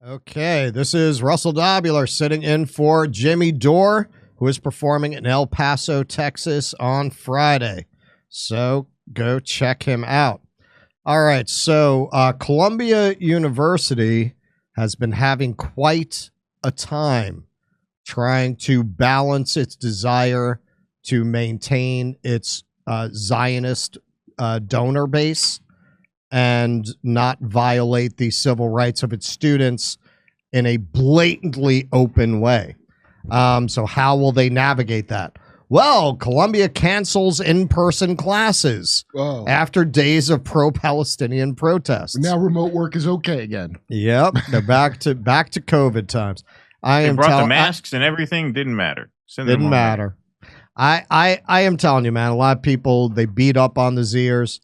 Okay, this is Russell Dobular sitting in for Jimmy Dore, who is performing in El Paso, Texas on Friday. So go check him out. All right, so Columbia University has been having quite a time trying to balance its desire to maintain its Zionist donor base and not violate the civil rights of its students in a blatantly open way. So how will they navigate that? Well, Columbia cancels in-person classes after days of pro-Palestinian protests. Now remote work is okay again. Yep, they're back to COVID times. They brought the masks and everything. Didn't matter. Didn't matter. I am telling you, man. A lot of people, they beat up on the Zers.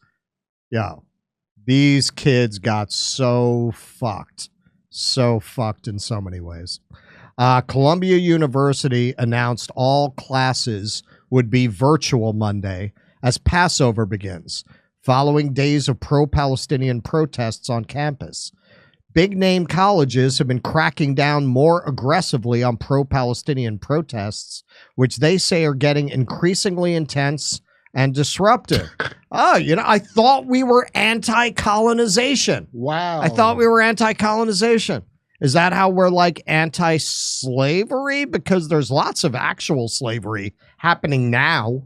Yeah, these kids got so fucked in so many ways. Columbia University announced all classes would be virtual Monday as Passover begins, following days of pro-Palestinian protests on campus. Big-name colleges have been cracking down more aggressively on pro-Palestinian protests, which they say are getting increasingly intense and disruptive. I thought we were anti-colonization. Wow. I thought we were anti-colonization. Is that how we're like anti-slavery? Because there's lots of actual slavery happening now.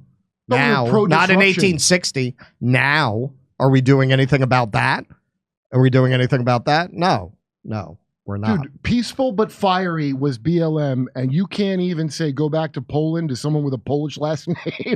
Not in 1860. Now. Are we doing anything about that? No, we're not. Dude, peaceful but fiery was BLM, and you can't even say go back to Poland to someone with a Polish last name.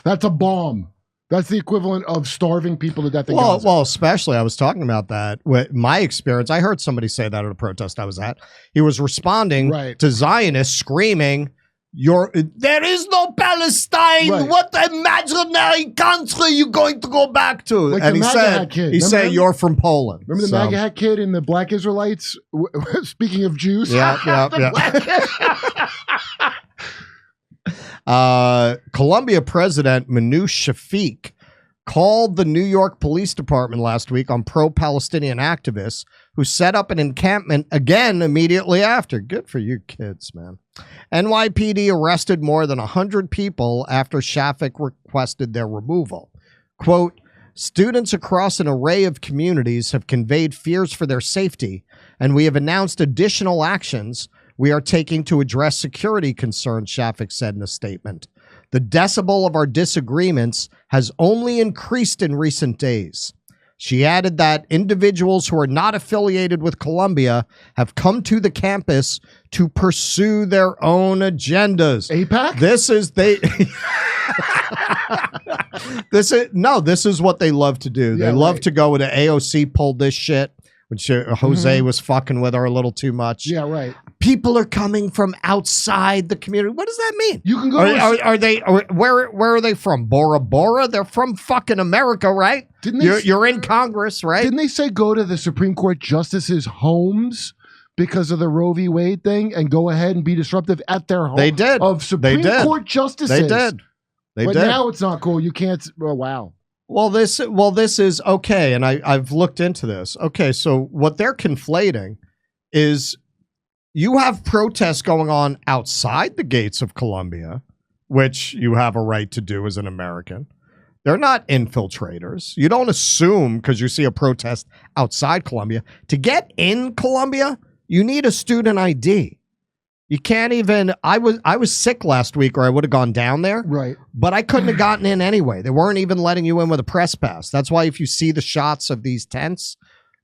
That's a bomb. That's the equivalent of starving people to death in Gaza. Well, especially, I was talking about that. With my experience, I heard somebody say that at a protest I was at. He was responding to Zionists screaming, there is no Palestine. Right. What imaginary country are you going to go back to? Like and he said, you're from Poland. Remember the MAGA hat kid in the Black Israelites? Speaking of Jews. Yeah. Columbia President Manoush Shafiq called the New York Police Department last week on pro-Palestinian activists who set up an encampment again immediately after. Good for you kids, man. NYPD arrested more than 100 people after Shafiq requested their removal. Quote, students across an array of communities have conveyed fears for their safety, and we have announced additional actions we are taking to address security concerns, Shafiq said in a statement. The decibel of our disagreements has only increased in recent days. She added that individuals who are not affiliated with Columbia have come to the campus to pursue their own agendas. AIPAC? This is what they love to do. They love to go with the AOC pulled this shit, which Jose was fucking with her a little too much. Yeah, right. People are coming from outside the community. What does that mean? You can go. Where are they from? Bora Bora? They're from fucking America, right? You're in Congress, right? Didn't they say go to the Supreme Court justices' homes because of the Roe v. Wade thing and go ahead and be disruptive at their home? They did. Of Supreme Court justices. They did. But now it's not cool. You can't. Oh, wow. Well, this is okay, and I've looked into this. Okay, so what they're conflating is you have protests going on outside the gates of Columbia, which you have a right to do as an American. They're not infiltrators. You don't assume because you see a protest outside Columbia. To get in Columbia, you need a student ID. You can't even, I was sick last week or I would have gone down there. Right. But I couldn't have gotten in anyway. They weren't even letting you in with a press pass. That's why if you see the shots of these tents,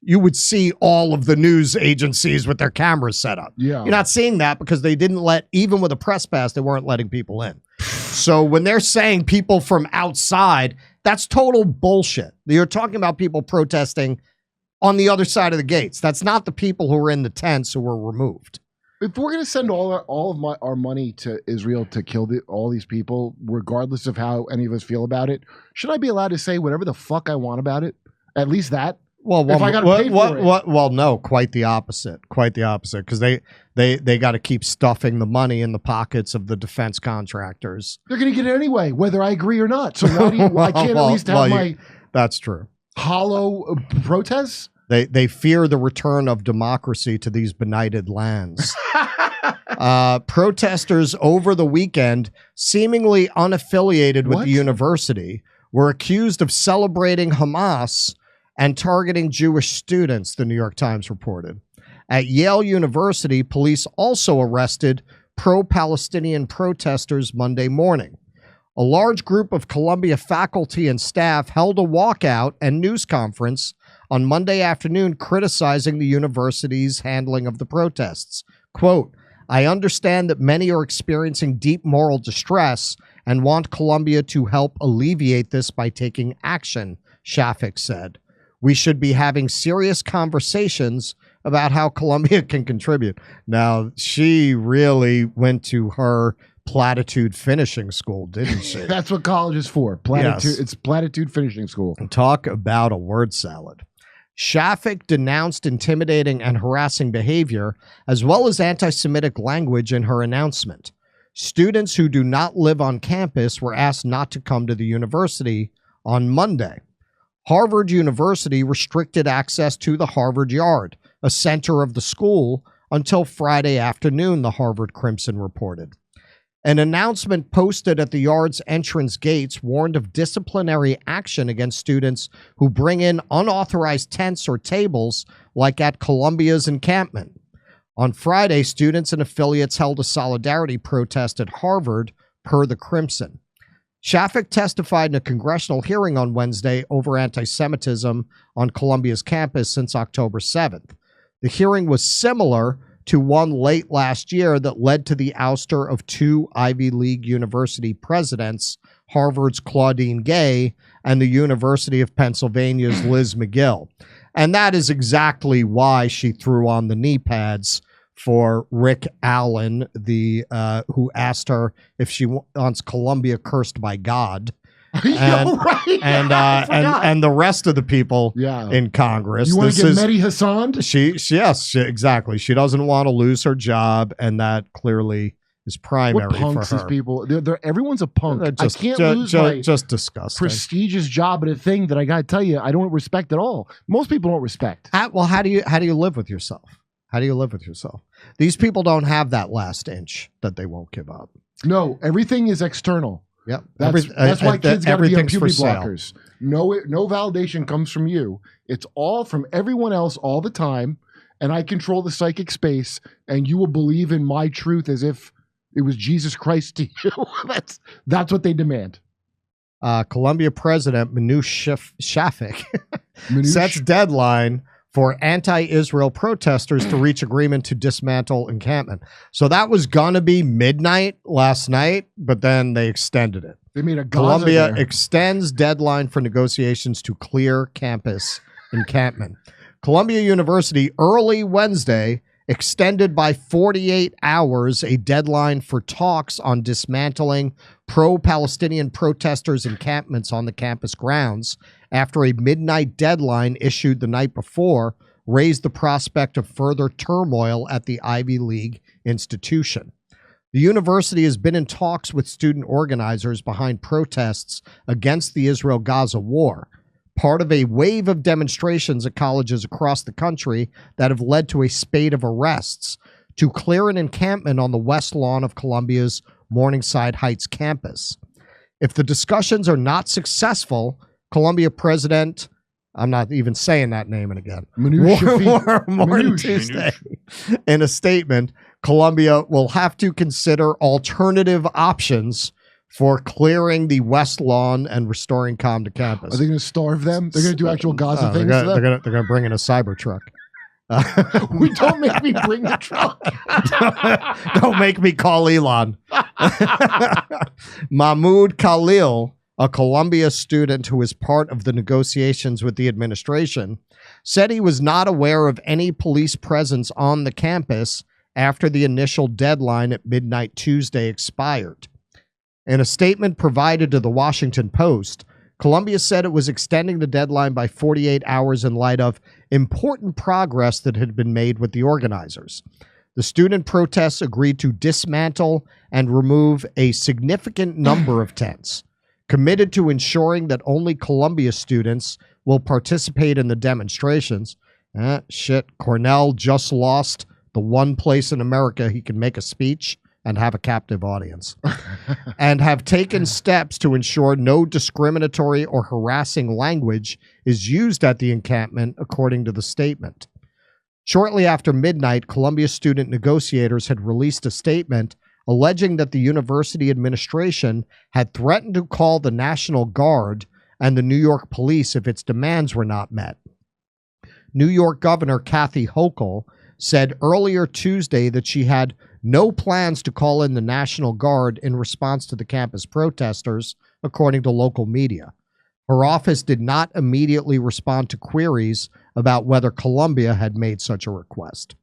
you would see all of the news agencies with their cameras set up. Yeah. You're not seeing that because they didn't even with a press pass, they weren't letting people in. So when they're saying people from outside, that's total bullshit. You're talking about people protesting on the other side of the gates. That's not the people who were in the tents who were removed. If we're going to send all of our money to Israel to kill all these people, regardless of how any of us feel about it, should I be allowed to say whatever the fuck I want about it? At least that? Well, if I got to pay for it. Well, no, quite the opposite. Quite the opposite, because they got to keep stuffing the money in the pockets of the defense contractors. They're going to get it anyway, whether I agree or not. So why can't at least have my that's true. hollow protests? They fear the return of democracy to these benighted lands. Protesters over the weekend, seemingly unaffiliated with the university, were accused of celebrating Hamas and targeting Jewish students, the New York Times reported. At Yale University, police also arrested pro-Palestinian protesters Monday morning. A large group of Columbia faculty and staff held a walkout and news conference on Monday afternoon criticizing the university's handling of the protests. Quote, "I understand that many are experiencing deep moral distress and want Columbia to help alleviate this by taking action," Shafik said. "We should be having serious conversations about how Columbia can contribute." Now, she really went to her platitude finishing school, didn't she? That's what college is for. Platitude. Yes. It's platitude finishing school. Talk about a word salad. Shafik denounced intimidating and harassing behavior, as well as anti-Semitic language in her announcement. Students who do not live on campus were asked not to come to the university on Monday. Harvard University restricted access to the Harvard Yard, a center of the school, until Friday afternoon, the Harvard Crimson reported. An announcement posted at the Yard's entrance gates warned of disciplinary action against students who bring in unauthorized tents or tables, like at Columbia's encampment. On Friday, students and affiliates held a solidarity protest at Harvard, per the Crimson. Shafik testified in a congressional hearing on Wednesday over anti-Semitism on Columbia's campus since October 7th. The hearing was similar to one late last year that led to the ouster of two Ivy League university presidents, Harvard's Claudine Gay and the University of Pennsylvania's Liz McGill. And that is exactly why she threw on the knee pads for Rick Allen, who asked her if she wants Columbia cursed by God. And, right. and the rest of the people in Congress. You want to get Mehdi Hassan? Yes, exactly. She doesn't want to lose her job, and that clearly is primary what punks for her. These people, everyone's a punk. I can't lose my disgusting prestigious job at a thing that I got to tell you I don't respect at all. Most people don't respect. Well, how do you live with yourself? How do you live with yourself? These people don't have that last inch that they won't give up. No, everything is external. Yep. That's why kids got to be on puberty for sale. blockers. No validation comes from you. It's all from everyone else all the time, and I control the psychic space, and you will believe in my truth as if it was Jesus Christ to you. That's what they demand. Columbia President Manoush Shafik sets deadline for anti-Israel protesters to reach agreement to dismantle encampment. So that was going to be midnight last night, but then they extended it. They made a Gaza Columbia there. extends deadline for negotiations to clear campus encampment. Columbia University early Wednesday extended by 48 hours a deadline for talks on dismantling pro-Palestinian protesters' encampments on the campus grounds after a midnight deadline issued the night before raised the prospect of further turmoil at the Ivy League institution. The university has been in talks with student organizers behind protests against the Israel-Gaza war, part of a wave of demonstrations at colleges across the country that have led to a spate of arrests to clear an encampment on the west lawn of Columbia's Morningside Heights campus. If the discussions are not successful, Columbia President, I'm not even saying that name again, Warren Tuesday, in a statement, Columbia will have to consider alternative options for clearing the west lawn and restoring calm to campus. Are they going to starve them? They're going to do actual Gaza things to them? They're going to bring in a cyber truck. We don't make me bring the truck. Don't make me call Elon. Mahmoud Khalil, a Columbia student who is part of the negotiations with the administration, said he was not aware of any police presence on the campus after the initial deadline at midnight Tuesday expired. In a statement provided to the Washington Post, Columbia said it was extending the deadline by 48 hours in light of important progress that had been made with the organizers. The student protests agreed to dismantle and remove a significant number of tents, committed to ensuring that only Columbia students will participate in the demonstrations, Shit. Cornell just lost the one place in America he can make a speech and have a captive audience, and have taken steps to ensure no discriminatory or harassing language is used at the encampment, according to the statement. Shortly after midnight, Columbia student negotiators had released a statement alleging that the university administration had threatened to call the National Guard and the New York police if its demands were not met. New York Governor Kathy Hochul said earlier Tuesday that she had no plans to call in the National Guard in response to the campus protesters, according to local media. Her office did not immediately respond to queries about whether Columbia had made such a request.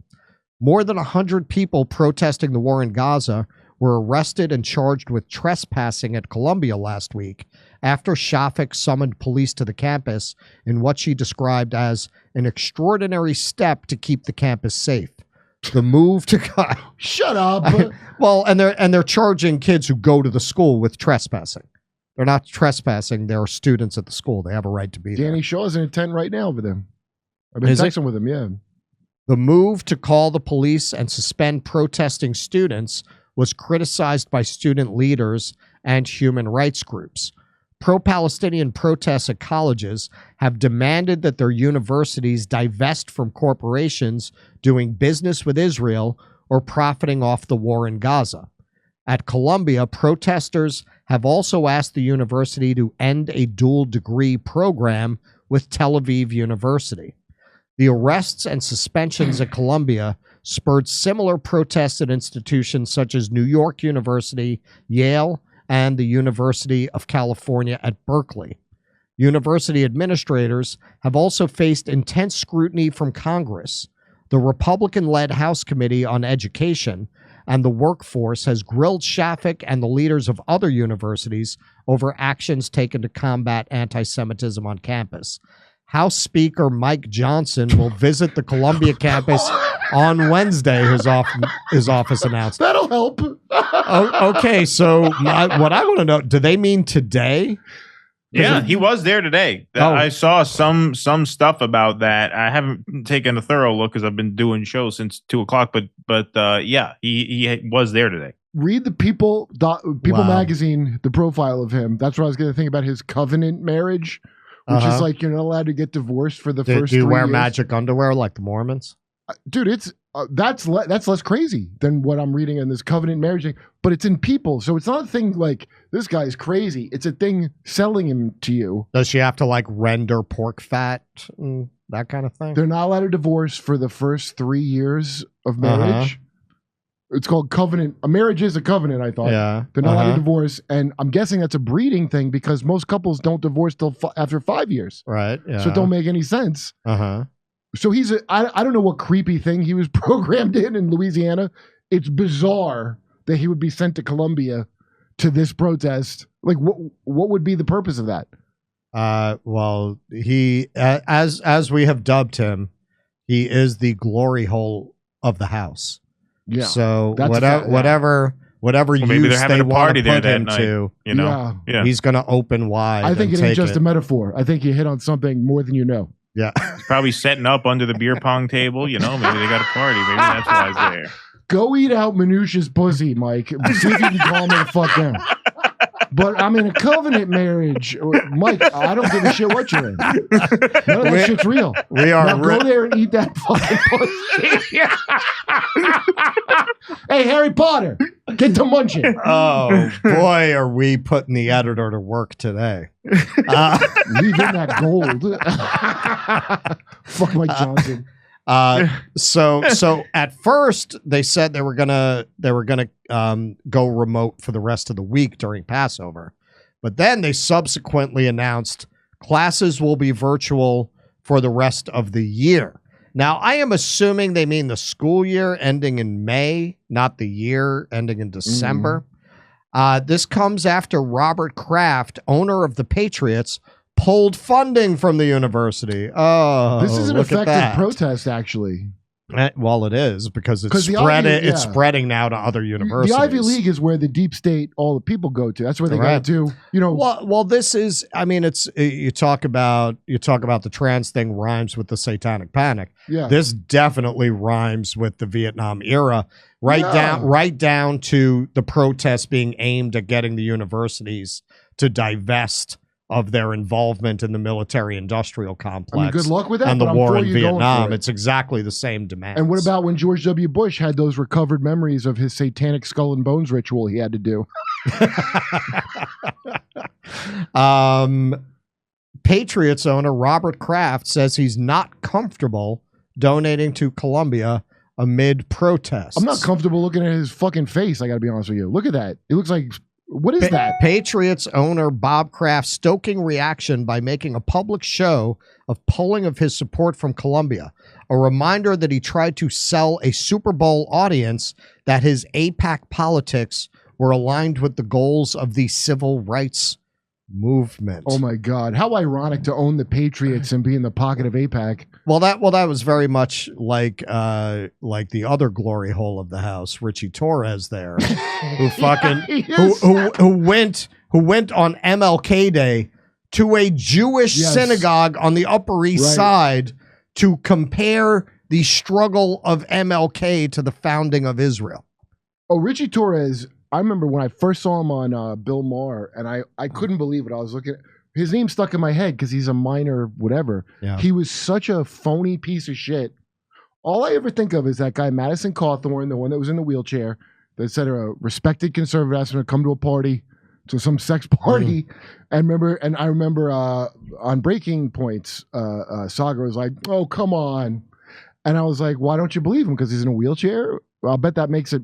More than 100 people protesting the war in Gaza were arrested and charged with trespassing at Columbia last week after Shafik summoned police to the campus in what she described as an extraordinary step to keep the campus safe. The move to shut up. Well, and they're charging kids who go to the school with trespassing. They're not trespassing. They're students at the school. They have a right to be there. Danny Shaw's in a tent right now with him. I've been texting with him, yeah. The move to call the police and suspend protesting students was criticized by student leaders and human rights groups. Pro-Palestinian protests at colleges have demanded that their universities divest from corporations doing business with Israel or profiting off the war in Gaza. At Columbia, protesters have also asked the university to end a dual degree program with Tel Aviv University. The arrests and suspensions at Columbia spurred similar protests at institutions such as New York University, Yale, and the University of California at Berkeley. University administrators have also faced intense scrutiny from Congress. The Republican-led House Committee on Education and the Workforce has grilled Shafik and the leaders of other universities over actions taken to combat anti-Semitism on campus. House Speaker Mike Johnson will visit the Columbia campus on Wednesday, his office announced. That'll help. Okay, so what I want to know, do they mean today? Yeah, he was there today. I saw some stuff about that. I haven't taken a thorough look because I've been doing shows since 2:00. But yeah, he was there today. Read the People magazine, the profile of him. That's what I was going to think about, his covenant marriage, which is like you're not allowed to get divorced for the first 3 years. Do you wear magic underwear like the Mormons? Dude, it's that's less crazy than what I'm reading in this covenant marriage thing. But it's in People, so it's not a thing like this guy's crazy. It's a thing selling him to you. Does she have to like render pork fat and that kind of thing? They're not allowed to divorce for the first 3 years of marriage. It's called covenant. A marriage is a covenant, I thought. Yeah. They're not allowed to divorce, and I'm guessing that's a breeding thing because most couples don't divorce till after 5 years. Right. Yeah. So it don't make any sense. So I don't know what creepy thing he was programmed in Louisiana. It's bizarre that he would be sent to Columbia to this protest. Like, what would be the purpose of that? Well, he, as we have dubbed him, he is the glory hole of the house. Yeah. So whatever use they want to put him to, you know, he's going to open wide. I think it ain't just a metaphor. I think you hit on something more than you know. Yeah. He's probably setting up under the beer pong table. You know, maybe they got a party. Maybe that's why he's there. Go eat out Minucha's pussy, Mike. See if you can calm the fuck down. But I'm in a covenant marriage. Mike, I don't give a shit what you're in. None of that shit's real. We are now go there and eat that fucking pussy. Hey, Harry Potter, get to munching. Oh, boy, are we putting the editor to work today. Leave in that gold. Fuck Mike Johnson. So at first they said they were gonna go remote for the rest of the week during Passover, but then they subsequently announced classes will be virtual for the rest of the year. Now I am assuming they mean the school year ending in May, not the year ending in December. This comes after Robert Kraft, owner of the Patriots, pulled funding from the university. Oh, this is an effective protest, actually. Well, it is because it's it's spreading now to other universities. The Ivy League is where the deep state, all the people go to. That's where they go to. You know. Well, this is. I mean, it's you talk about the trans thing rhymes with the Satanic Panic. Yeah. This definitely rhymes with the Vietnam era. Right down to the protests being aimed at getting the universities to divest of their involvement in the military-industrial complex. I mean, good luck with that. And the war in Vietnam. It's exactly the same demand. And what about when George W. Bush had those recovered memories of his satanic skull and bones ritual he had to do? Patriots owner Robert Kraft says he's not comfortable donating to Colombia amid protests. I'm not comfortable looking at his fucking face, I got to be honest with you. Look at that. It looks like... What is that? Patriots owner Bob Kraft stoking reaction by making a public show of polling of his support from Colombia, a reminder that he tried to sell a Super Bowl audience that his AIPAC politics were aligned with the goals of the civil rights movement. Oh my God. How ironic to own the Patriots and be in the pocket of AIPAC. Well, that was very much like the other glory hole of the house, Richie Torres there, who fucking who went on MLK Day to a Jewish synagogue on the Upper East Side to compare the struggle of MLK to the founding of Israel. Oh, Richie Torres, I remember when I first saw him on Bill Maher, and I couldn't believe it. I was looking at his name stuck in my head because he's a minor whatever. Yeah. He was such a phony piece of shit. All I ever think of is that guy, Madison Cawthorn, the one that was in the wheelchair, that said a respected conservative asked him to come to a party, to some sex party. I remember on Breaking Points, Saga was like, oh, come on. And I was like, why don't you believe him? Because he's in a wheelchair? I'll bet that makes it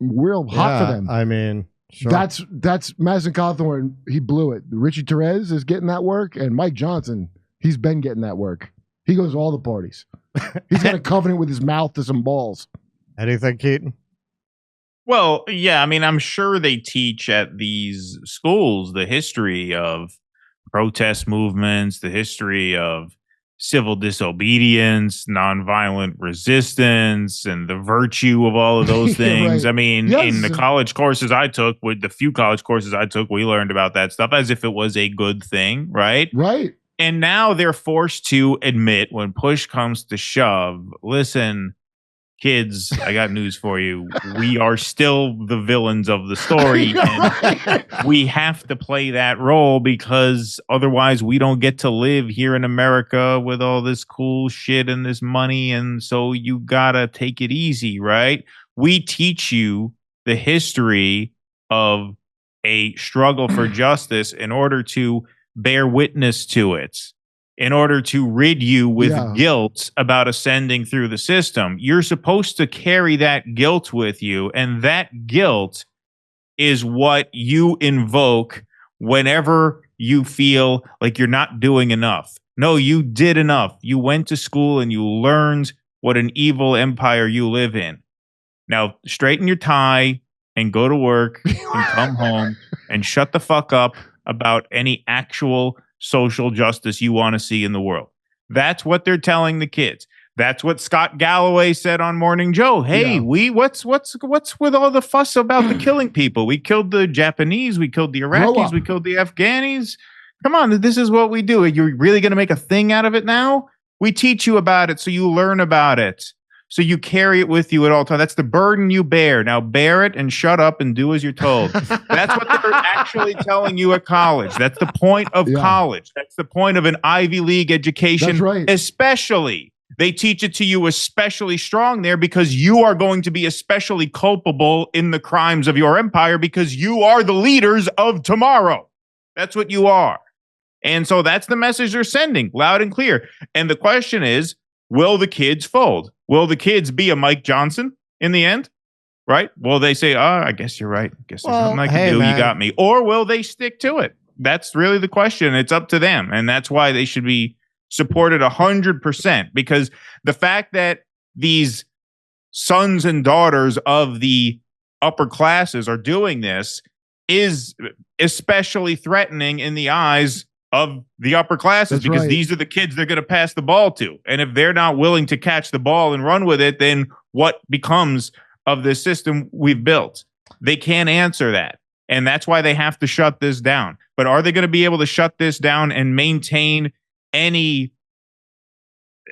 real hot for them. I mean, sure. That's Madison Cawthorn. He blew it. Richie Torres is getting that work, and Mike Johnson, he's been getting that work. He goes to all the parties. He's got a covenant with his mouth to some balls. Anything, Keaton? Well, yeah. I mean, I'm sure they teach at these schools the history of protest movements, the history of civil disobedience, nonviolent resistance, and the virtue of all of those things. Right. I mean, in the college courses I took, with the few college courses I took, we learned about that stuff as if it was a good thing, right? Right. And now they're forced to admit, when push comes to shove, listen, kids, I got news for you. We are still the villains of the story. And we have to play that role because otherwise we don't get to live here in America with all this cool shit and this money. And so you gotta take it easy, right? We teach you the history of a struggle for justice in order to bear witness to it, in order to rid you with guilt about ascending through the system. You're supposed to carry that guilt with you, and that guilt is what you invoke whenever you feel like you're not doing enough. No, you did enough. You went to school and you learned what an evil empire you live in. Now, straighten your tie and go to work and come home and shut the fuck up about any actual social justice you want to see in the world. That's what they're telling the kids. That's what Scott Galloway said on Morning Joe. Hey, what's with all the fuss about the killing people? We killed the Japanese, we killed the Iraqis, we killed the Afghanis. Come on, this is what we do. You're really going to make a thing out of it now? We teach you about it so you learn about it. So you carry it with you at all times. That's the burden you bear. Now bear it and shut up and do as you're told. That's what they're actually telling you at college. That's the point of college. That's the point of an Ivy League education. That's right. Especially, they teach it to you especially strong there because you are going to be especially culpable in the crimes of your empire because you are the leaders of tomorrow. That's what you are. And so that's the message they're sending loud and clear. And the question is, will the kids fold? Will the kids be a Mike Johnson in the end? Right? Will they say, I guess you're right. I guess there's nothing I can do. Man. You got me. Or will they stick to it? That's really the question. It's up to them. And that's why they should be supported 100%. Because the fact that these sons and daughters of the upper classes are doing this is especially threatening in the eyes of the upper classes, That's because right. these are the kids they're going to pass the ball to. And if they're not willing to catch the ball and run with it, then what becomes of the system we've built? They can't answer that. And that's why they have to shut this down. But are they going to be able to shut this down and maintain any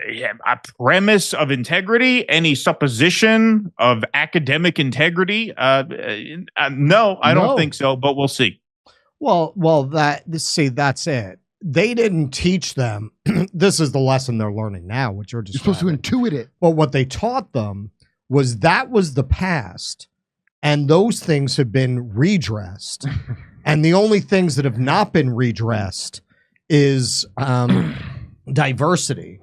a premise of integrity, any supposition of academic integrity? No, I don't think so, but we'll see. Well, that's it. They didn't teach them. This is the lesson they're learning now, which you're supposed to intuit it. But what they taught them was that was the past, and those things have been redressed. And the only things that have not been redressed is diversity.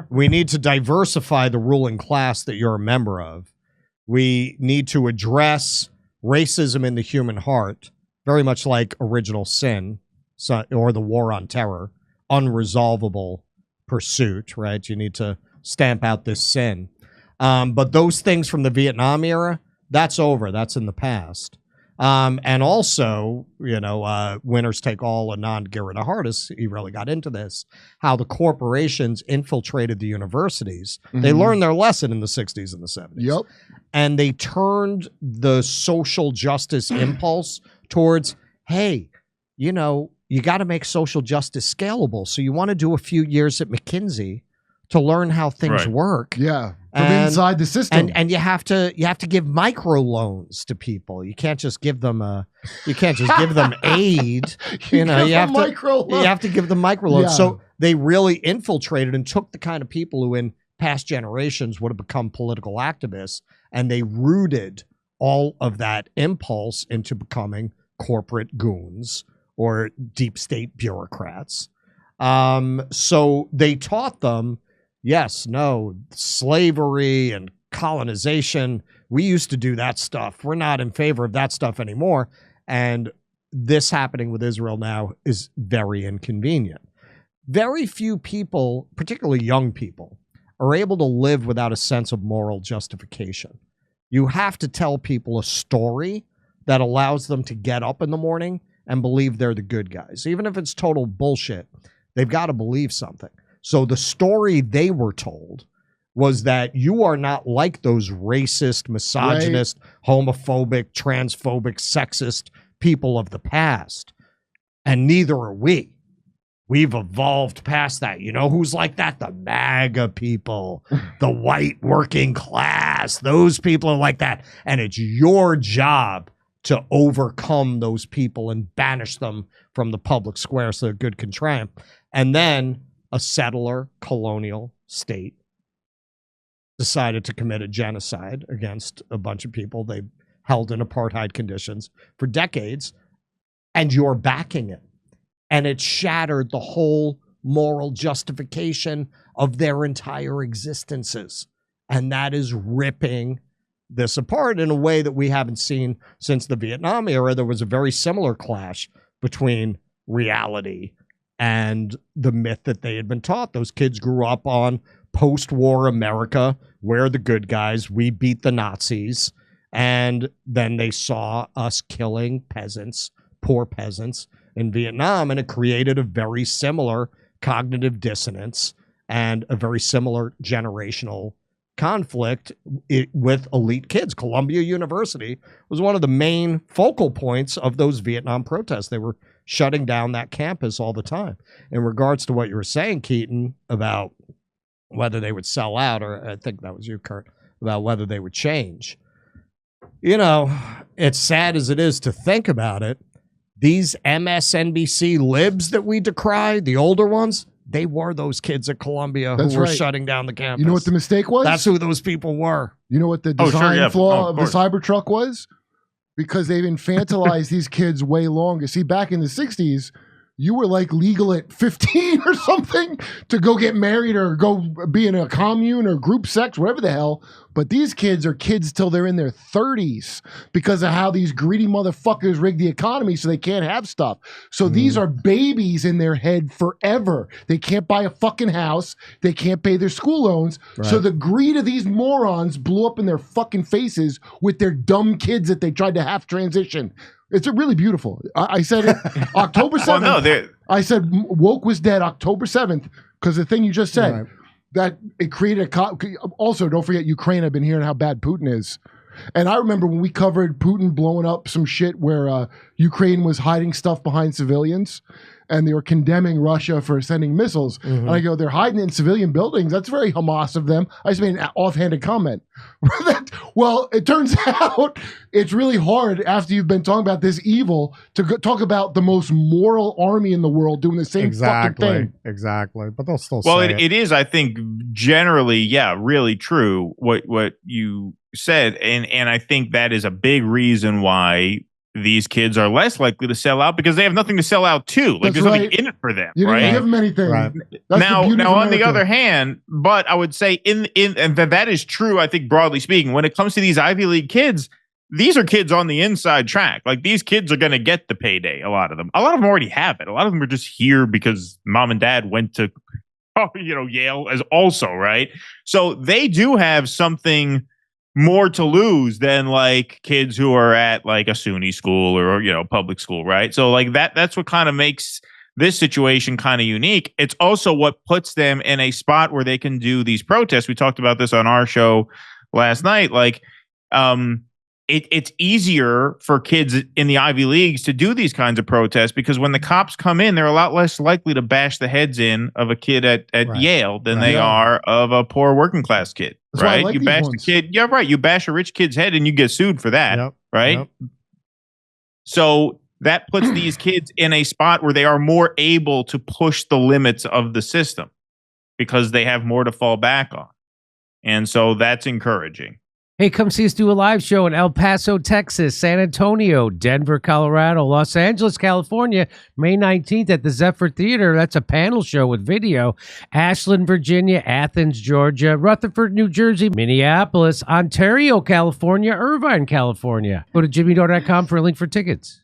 We need to diversify the ruling class that you're a member of. We need to address racism in the human heart, very much like original sin or the war on terror, unresolvable pursuit, right? You need to stamp out this sin. But those things from the Vietnam era, that's over. That's in the past. And also, winners take all, Anand Giridharadas, he really got into this, how the corporations infiltrated the universities. Mm-hmm. They learned their lesson in the 60s and the 70s. Yep. And they turned the social justice impulse towards, hey, you got to make social justice scalable. So you want to do a few years at McKinsey to learn how things work. Yeah. From inside the system. And you have to give microloans to people. You can't just give them aid. You have to give them microloans. Yeah. So they really infiltrated and took the kind of people who in past generations would have become political activists, and they rooted all of that impulse into becoming corporate goons or deep state bureaucrats. So they taught them, yes, no, slavery and colonization. We used to do that stuff. We're not in favor of that stuff anymore. And this happening with Israel now is very inconvenient. Very few people, particularly young people, are able to live without a sense of moral justification. You have to tell people a story that allows them to get up in the morning and believe they're the good guys. Even if it's total bullshit, they've got to believe something. So the story they were told was that you are not like those racist, misogynist, homophobic, transphobic, sexist people of the past. And neither are we. We've evolved past that. You know who's like that? The MAGA people, the white working class. Those people are like that. And it's your job to overcome those people and banish them from the public square so good can triumph. And then a settler colonial state decided to commit a genocide against a bunch of people they held in apartheid conditions for decades, and you're backing it. And it shattered the whole moral justification of their entire existences. And that is ripping this apart in a way that we haven't seen since the Vietnam era. There was a very similar clash between reality and the myth that they had been taught. Those kids grew up on post-war America. We're the good guys. We beat the Nazis. And then they saw us killing peasants, poor peasants in Vietnam, and it created a very similar cognitive dissonance and a very similar generational conflict with elite kids. Columbia University was one of the main focal points of those Vietnam protests. They were shutting down that campus all the time. In regards to what you were saying, Keaton, about whether they would sell out, or I think that was you, Kurt, about whether they would change. It's sad as it is to think about it. These MSNBC libs that we decry, the older ones, they were those kids at Columbia who were shutting down the campus. You know what the mistake was? That's who those people were. You know what the design flaw of the Cybertruck was? Because they've infantilized these kids way longer. See, back in the 60s, you were like legal at 15 or something to go get married or go be in a commune or group sex, whatever the hell. But these kids are kids till they're in their 30s because of how these greedy motherfuckers rig the economy so they can't have stuff. So these are babies in their head forever. They can't buy a fucking house. They can't pay their school loans. Right. So the greed of these morons blew up in their fucking faces with their dumb kids that they tried to half transition. It's really beautiful. I said it October 7th. Well, no, I said woke was dead October 7th because the thing you just said, Right. that it created also, don't forget Ukraine. I've been hearing how bad Putin is. And I remember when we covered Putin blowing up some shit where Ukraine was hiding stuff behind civilians and they were condemning Russia for sending missiles. And I go, they're hiding it in civilian buildings. That's very Hamas of them. I just made an offhanded comment. Well, it turns out it's really hard after you've been talking about this evil to talk about the most moral army in the world doing the same fucking thing. Exactly. But they'll still well, say it is, I think, generally, yeah, really true what you said. And I think that is a big reason why these kids are less likely to sell out because they have nothing to sell out to. Like That's there's nothing right. in it for them. You right? didn't give them anything. Right. That's Now, the beauty of on the America. other hand, but I would say and that is true, I think, broadly speaking, when it comes to these Ivy League kids, these are kids on the inside track. Like these kids are going to get the payday. A lot of them already have it. A lot of them are just here because mom and dad went to, Yale as also, right? So they do have something more to lose than like kids who are at like a SUNY school or public school, right? So like that's what kind of makes this situation kind of unique. It's also what puts them in a spot where they can do these protests. We talked about this on our show last night. Like it's easier for kids in the Ivy Leagues to do these kinds of protests because when the cops come in, they're a lot less likely to bash the heads in of a kid at Right. Yale than they are of a poor working class kid. That's why I right? like You these bash ones. the kid. Yeah, right. You bash a rich kid's head and you get sued for that. Yep. Right. Yep. So that puts these kids in a spot where they are more able to push the limits of the system because they have more to fall back on. And so that's encouraging. Hey, come see us do a live show in El Paso, Texas, San Antonio, Denver, Colorado, Los Angeles, California, May 19th at the Zephyr Theater. That's a panel show with video. Ashland, Virginia, Athens, Georgia, Rutherford, New Jersey, Minneapolis, Ontario, California, Irvine, California. Go to jimmydore.com for a link for tickets.